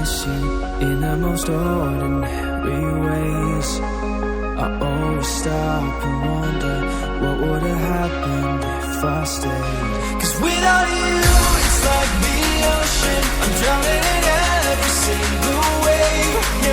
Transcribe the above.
miss you in the most ordinary ways. I always stop and wonder what would have happened if I stayed. 'Cause without you, it's like the ocean, I'm drowning in every single wave.